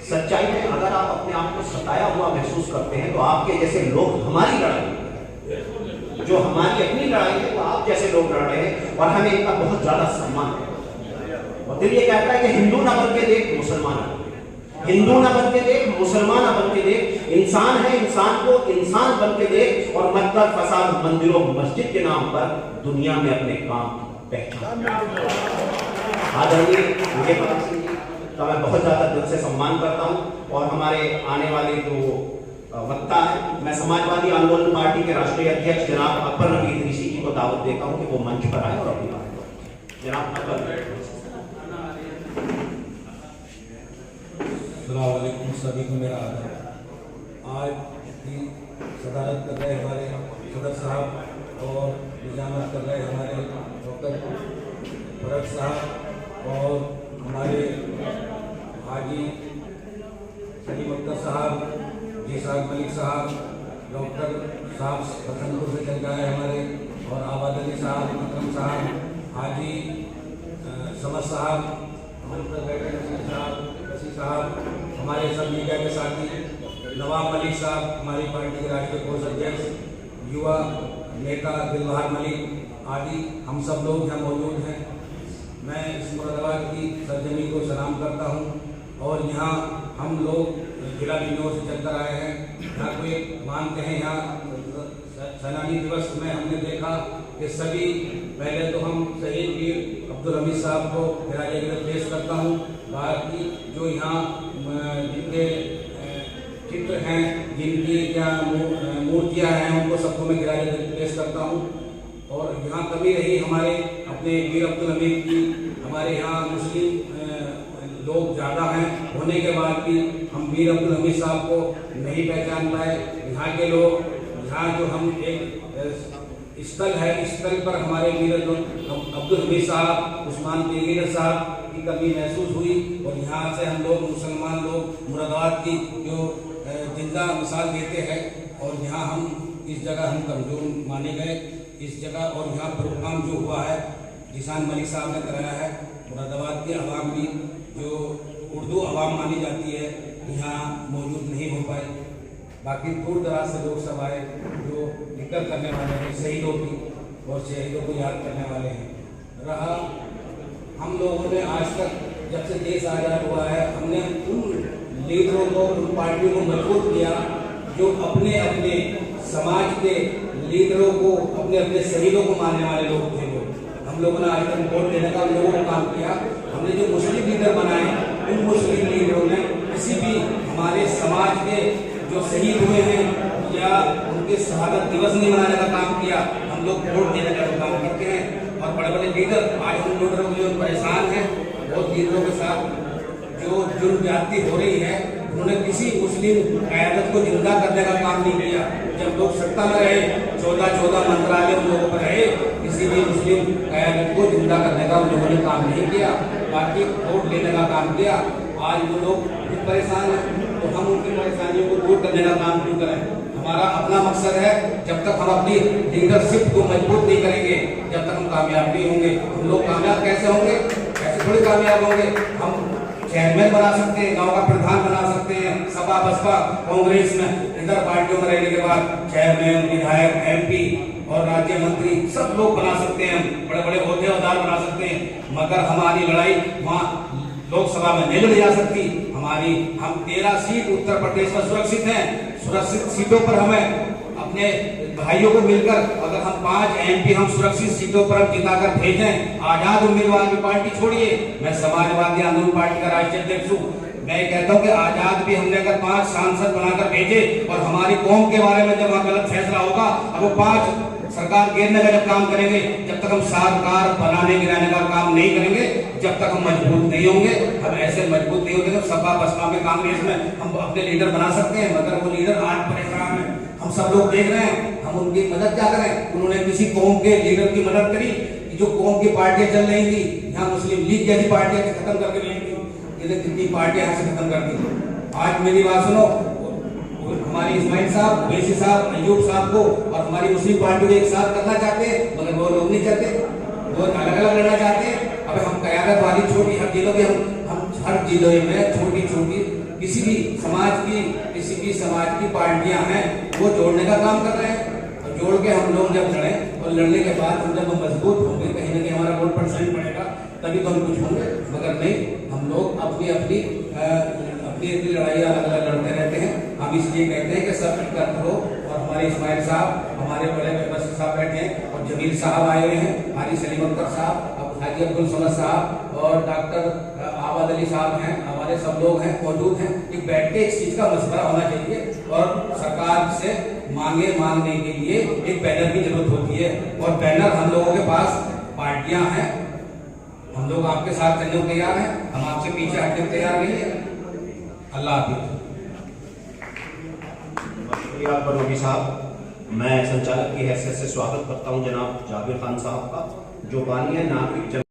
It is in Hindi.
सच्चाई में अगर आप अपने आप को सताया हुआ महसूस करते हैं तो आपके जैसे लोग हमारी लड़ाई, जो हमारी अपनी लड़ाई है, तो आप जैसे लोग लड़ रहे हैं और हमें इनका बहुत ज्यादा सम्मान है। और दिल ये कहता है कि हिंदू ना बन के देख, मुसलमान बन के देख, हिंदू ना बन के देख, मुसलमान ना बन के देख, इंसान है, इंसान को इंसान बन के देख, और मत कर फसाद मंदिरों मस्जिद के नाम पर दुनिया में अपने काम पहचान। आदरणीय मुझे पता का मैं बहुत ज्यादा दिल से सम्मान करता हूं और हमारे आने वाले जो वक्ता है, मैं समाजवादी आंदोलन पार्टी के राष्ट्रीय अध्यक्ष जनाब अकबर नबी इदरीसी जी को दावत देता हूं कि वो मंच पर आए और अपनी बात करें। जनाब अकबर। अस्सलाम वालेकुम, सभी को मेरा आदर। आज की सदारत कर रहे हमारे सदर साहब और निजामत कर रहे हमारे डॉक्टर फरक साहब और हमारे हाजी सलीम अख्तर साहब, जिसाक मलिक साहब, डॉक्टर साहब हसनपुर से चल गए हमारे, और आबाद अली साहब, अकरम साहब, हाजी समद साहब, साहब, हमारे सब मीडिया के साथी, नवाब मलिक साहब, हमारी पार्टी के राष्ट्रीय कोष अध्यक्ष, युवा नेता दिलबहार मलिक आदि, हम सब लोग यहाँ मौजूद हैं। मैं इस मुरादाबाद की सरजमी को सलाम करता हूँ और यहाँ हम लोग जिला बिजनौर से चलकर आए हैं। यहाँ कोई मानते हैं, यहाँ सैलानी दिवस में हमने देखा कि सभी, पहले तो हम शहीद वीर अब्दुल हमीद साहब को खिराज अक़ीदत पेश करता हूँ। बाकी जो यहाँ जिनके चित्र हैं, जिनकी क्या मूर्तियाँ हैं, उनको सबको मैं खिराज अक़ीदत पेश करता हूँ। और यहाँ कमी रही हमारे अपने वीर अब्दुल हमीद की, हमारे यहाँ मुस्लिम लोग ज़्यादा हैं होने के बाद भी हम वीर अब्दुल हमीद साहब को नहीं पहचान पाए। यहाँ के लोग, यहाँ जो हम एक स्थल है, इस स्थल पर हमारे वीर अब्दुल हमीद साहब, उस्मान पीरगीर साहब की कमी महसूस हुई। और यहाँ से हम लोग मुसलमान लोग मुरादाबाद की जो जिंदा मिसाल देते हैं, और यहाँ हम इस जगह हम कमजोर माने गए इस जगह। और यहाँ प्रोग्राम जो हुआ है, जिसान मलिक साहब ने कराया है, मुरादाबाद की आवाम भी जो उर्दू आवाम मानी जाती है, यहाँ मौजूद नहीं हो पाए। बाकी दूर दराज से लोग सब आए जो जिक्र करने वाले हैं शहीदों की और शहीदों को याद करने वाले हैं। रहा हम लोगों ने आज तक, जब से देश आज़ाद हुआ है, हमने उन लीडरों को, उन पार्टियों को मजबूत किया जो अपने अपने समाज के लीडरों को, अपने अपने शहीदों को मानने वाले लोग थे। हम लोगों ने आज तक वोट देने का उन लोगों को काम किया। हमने जो मुस्लिम लीडर बनाए, उन मुस्लिम लीडरों ने किसी भी हमारे समाज के जो शहीद हुए हैं या उनके शहादत दिवस नहीं मनाने का काम किया। हम लोग वोट देने का काम करते हैं। और बड़े बड़े लीडर, आज उन लीडरों को जो परेशान हैं, बहुत लीडरों के साथ जो जुल्म ज्यादती हो रही है, उन्होंने किसी मुस्लिम क़यादत को जिंदा करने का काम नहीं किया। जब लोग सत्ता में रहे, 14 मंत्रालय उन लोगों पर रहे, किसी भी मुस्लिम क़यादत को जिंदा करने का उन लोगों ने काम नहीं किया, बाकी वोट लेने का काम किया। आज वो लोग परेशान हैं, तो हम उनकी परेशानियों को दूर करने का काम क्यों करें? हमारा अपना मकसद है, जब तक हम अपनी लीडरशिप को मजबूत नहीं करेंगे, जब तक हम कामयाब नहीं होंगे। हम लोग कामयाब कैसे होंगे? ऐसे थोड़ी कामयाब होंगे। हम चेयरमैन बना सकते हैं, गांव का प्रधान बना सकते हैं, सपा बसपा कांग्रेस में इधर पार्टियों में रहने के बाद चेयरमैन, विधायक, MP और राज्य मंत्री सब लोग बना सकते हैं, बड़े बड़े ओहदेदार बना सकते हैं। मगर हमारी लड़ाई वहाँ लोकसभा में नहीं लड़ी जा सकती। हम 13 सीट उत्तर प्रदेश में सुरक्षित हैं। सुरक्षित सीटों पर हमें अपने भाइयों को मिलकर, अगर हम 5 MP हम सुरक्षित सीटों पर हम जिताकर भेजें, आजाद उम्मीदवार की पार्टी छोड़िए, मैं समाजवादी आंदोलन पार्टी का राष्ट्रीय अध्यक्ष हूँ, मैं कहता हूँ कि आजाद भी हमने अगर 5 सांसद बनाकर भेजे और हमारी कौम के बारे में जब वहाँ गलत फैसला होगा, और वो 5 सरकार गिरने का जब काम करेंगे, जब तक हम सरकार बनाने गिराने का काम नहीं करेंगे, जब तक हम मजबूत नहीं होंगे। हम ऐसे मजबूत नहीं होंगे। सपा बसपा में, कांग्रेस में हम अपने लीडर बना सकते हैं, मगर वो लीडर आज परेशान है। हम सब लोग देख रहे हैं, हम उनकी मदद क्या करें? उन्होंने किसी कौम के लीडर की मदद करी, जो कौम की पार्टियां चल रही थी, यहाँ मुस्लिम लीग जैसी पार्टियां खत्म करके रही थी, कितनी पार्टियां यहाँ से खत्म कर दी। आज मेरी बात सुनो, हमारी इस्माइल साहब, वैसी साहब, अयूब साहब को और हमारी मुस्लिम पार्टी को एक साथ करना चाहते हैं, मगर वो लोग नहीं चाहते, वो अलग अलग लड़ना चाहते हैं। अब हम क़यादत वाली छोटी हर जिलों के हम हर जिलों में छोटी छोटी किसी भी समाज की पार्टियां हैं वो जोड़ने का काम कर रहे हैं। और जोड़ के हम लोग जब लड़ें और लड़ने के बाद हम जब हम मजबूत होंगे, कहीं ना कहीं हमारा वोट परसेंट बढ़ेगा, तभी तो हम कुछ होंगे। मगर नहीं, हम लोग अपनी लड़ाई अलग अलग लड़ते रहते हैं। हम इसलिए कहते हैं कि सब मिलकर करो। और हमारे इस्माइल साहब, हमारे बड़े बशीर साहब बैठे हैं और जमील साहब आए हुए हैं, हाजी सलीम अख्तर साहब, हाजी अब्दुल समद साहब और डॉक्टर आबाद अली साहब हैं, हमारे सब लोग हैं मौजूद हैं। एक बैठ के इस चीज का मशवरा होना चाहिए और सरकार से मांगने के लिए एक बैनर की जरूरत होती है। और बैनर हम लोगों के पास पार्टियां हैं, हम लोग आपके साथ चलने को तैयार हैं, हम आपसे पीछे हटने को तैयार नहीं है। अल्लाह हाफिज। शुक्रिया बरोगी साहब। मैं संचालक की हैसियत से स्वागत करता हूं जनाब जाबिर खान साहब का, जो माननीय नागरिक